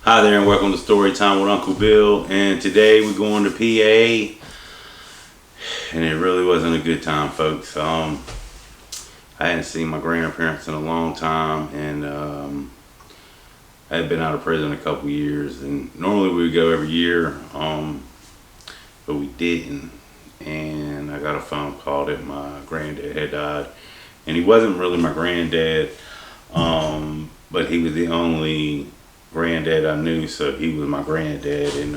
Hi there and welcome to Storytime with Uncle Bill. And today we're going to PA, and it really wasn't a good time, folks. I hadn't seen my grandparents in a long time, and I had been out of prison a couple years. And normally we would go every year, but we didn't. And I got a phone call that my granddad had died, and he wasn't really my granddad, but he was the only granddad I knew, so he was my granddad. And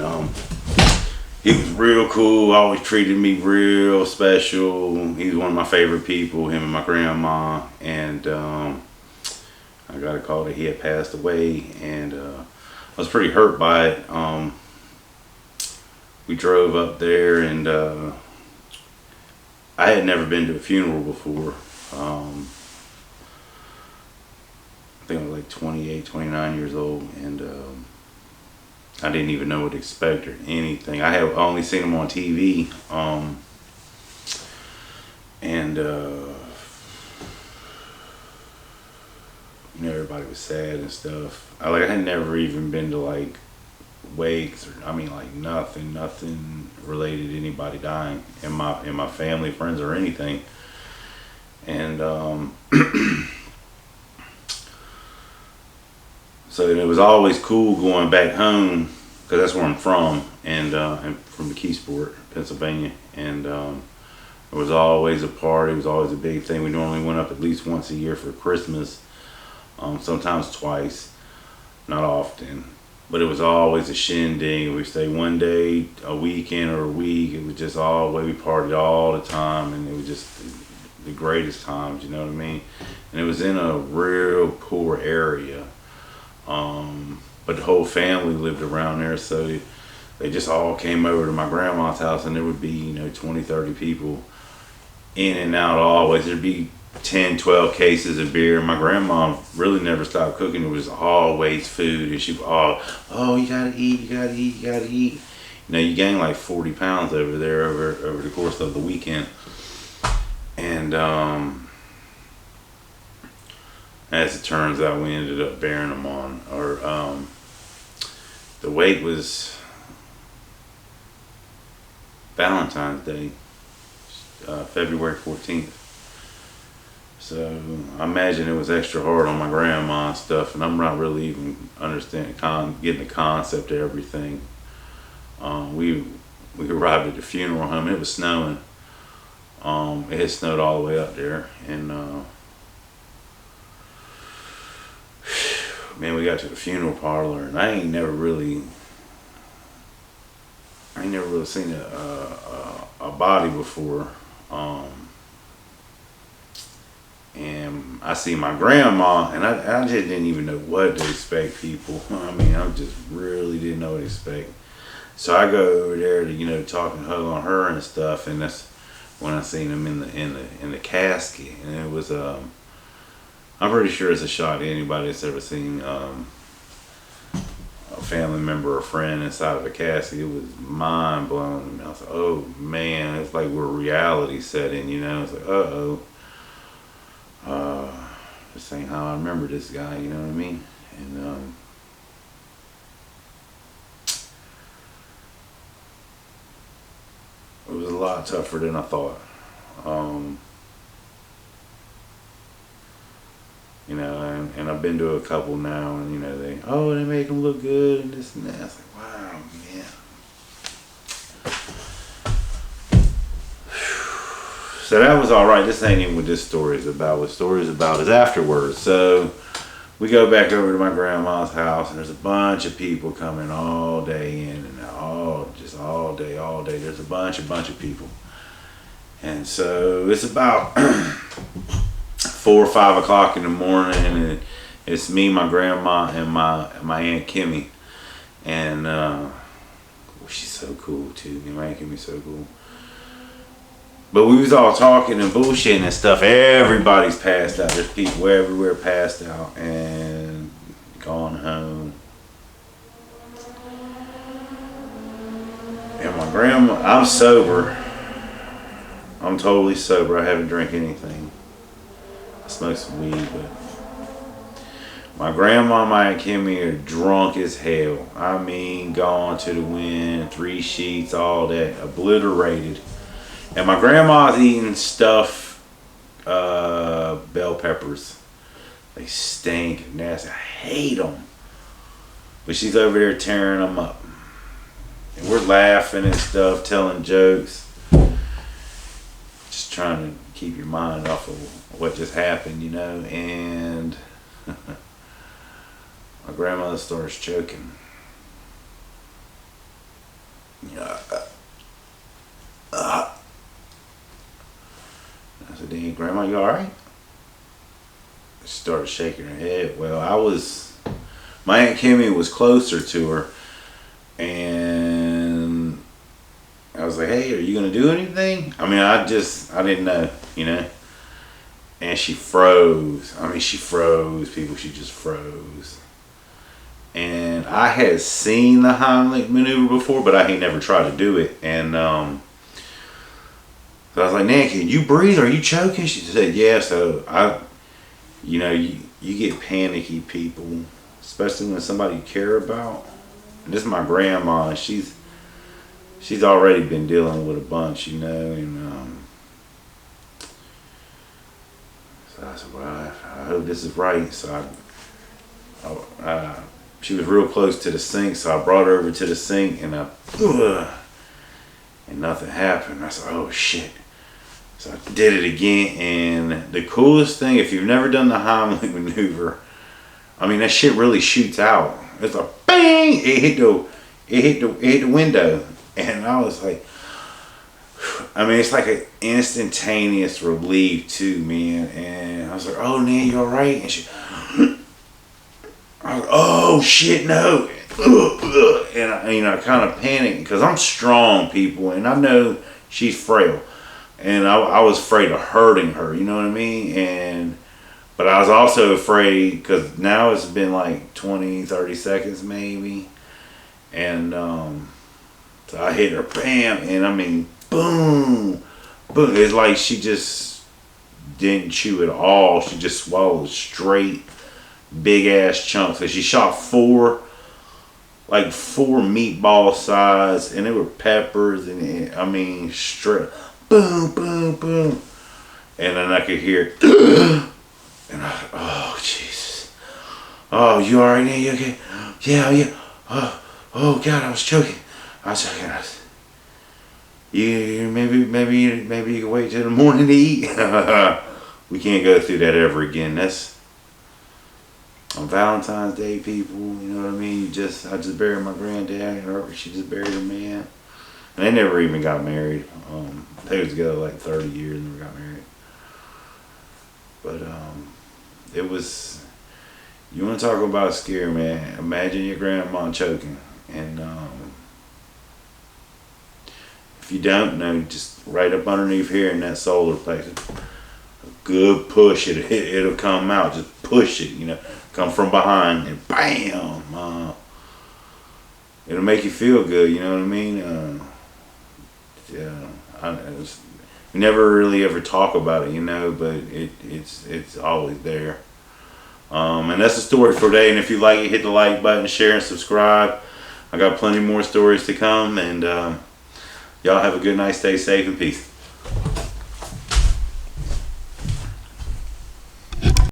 he was real cool, always treated me real special. He was one of my favorite people, him and my grandma. And I got a call that he had passed away, and I was pretty hurt by it. We drove up there, and I had never been to a funeral before. I think I was like 28, 29 years old, and I didn't even know what to expect or anything. I had only seen him on TV, and everybody was sad and stuff. I had never even been to like wakes, or nothing related to anybody dying in my family, friends, or anything. And so it was always cool going back home, because that's where I'm from, and I'm from McKeesport, Pennsylvania. And it was always a party. It was always a big thing. We normally went up at least once a year for Christmas, sometimes twice, not often. But it was always a shindig. We stayed one day, a weekend, or a week. It was just all the way. We partied all the time, and it was just the greatest times, you know what I mean? And it was in a real poor area. But the whole family lived around there, so they just all came over to my grandma's house, and there would be 20, 30 people in and out always. There'd be 10, 12 cases of beer. My grandma really never stopped cooking. It was always food, and she would oh, you gotta eat, you gotta eat, you gotta eat. You gain like 40 pounds over there over the course of the weekend. And as it turns out, we ended up bearing them on. The wake was Valentines Day, February 14th. So I imagine it was extra hard on my grandma and stuff, and I'm not really even understanding, getting the concept of everything. We arrived at the funeral home. It was snowing. It had snowed all the way up there, and man, we got to the funeral parlor, and I ain't never really seen a body before. And I see my grandma, and I just didn't even know what to expect, people. I just really didn't know what to expect. So I go over there to talk and hug on her and stuff, and that's when I seen him in the casket. And it was I'm pretty sure it's a shock to anybody that's ever seen a family member or friend inside of a casket. It was mind blowing. I was like, oh man, it's like we're reality setting, It's like, this ain't how I remember this guy, you know what I mean? And it was a lot tougher than I thought. And I've been to a couple now, and they make them look good and this and that. It's like, wow, man. So that was all right. This ain't even what this story is about. What the story is about is afterwards. So we go back over to my grandma's house, and there's a bunch of people coming all day in and out, all day. There's a bunch of people. And so it's about 4 or 5 o'clock in the morning, and it's me, my grandma, and my Aunt Kimmy. And she's so cool too. My Aunt Kimmy's so cool. But we was all talking and bullshitting and stuff. Everybody's passed out. There's people everywhere passed out and gone home. And my grandma, I'm sober. I'm totally sober. I haven't drank anything. I smoked some weed, but My grandma and my Aunt Kimmy are drunk as hell. I mean, gone to the wind, 3 sheets, all that, obliterated. And my grandma's eating stuffed bell peppers. They stink, nasty. I hate them. But she's over there tearing them up. And we're laughing and stuff, telling jokes. Just trying to keep your mind off of what just happened, you know. And my grandmother starts choking. Yeah. I said, "Dang, Grandma, you alright?" She started shaking her head. Well, my Aunt Kimmy was closer to her, and I was like, "Hey, are you gonna do anything?" I mean, I didn't know, you know. And she froze. I mean, she froze, people. She just froze. And I had seen the Heimlich maneuver before, but I had never tried to do it. And so I was like, "Nan, can you breathe? Are you choking?" She said, "Yeah." So you get panicky, people, especially when somebody you care about. And this is my grandma, and she's already been dealing with a bunch, you know. And so I said, "Well, I hope this is right." So she was real close to the sink, so I brought her over to the sink, and and nothing happened. I said, "Oh shit." So I did it again, and the coolest thing, if you've never done the Heimlich maneuver, I mean, that shit really shoots out. It's like bang! It hit the window, and I was like, I mean, it's like an instantaneous relief too, man. And I was like, "Oh, Nan, you all right?" And I was like, "Oh shit, no!" And I kind of panicked because I'm strong, people, and I know she's frail. And I was afraid of hurting her, you know what I mean? But I was also afraid because now it's been like 20, 30 seconds maybe. And so I hit her, bam, and I mean, boom, boom. It's like she just didn't chew at all. She just swallowed straight, big ass chunks. So she shot four meatball size, and they were peppers, and I mean, straight. Boom, boom, boom. And then I could hear, and I thought, "Oh, Jesus. Oh, you all right now? You okay?" "Yeah, yeah." Oh, God, I was choking. Maybe you can wait till the morning to eat. We can't go through that ever again. That's on Valentine's Day, people. You know what I mean? I just buried my granddad, and she just buried her man. And they never even got married. They was together like 30 years and never got married. But it was, you want to talk about scary, man. Imagine your grandma choking. And if you don't know, just right up underneath here in that solar plexus, a good push, it'll come out. Just push it, you know, come from behind, and bam. It'll make you feel good, you know what I mean? Yeah, we never really ever talk about it, you know, but it's always there. And that's the story for today. And if you like it, hit the like button, share, and subscribe. I got plenty more stories to come. And y'all have a good night. Stay safe and peace.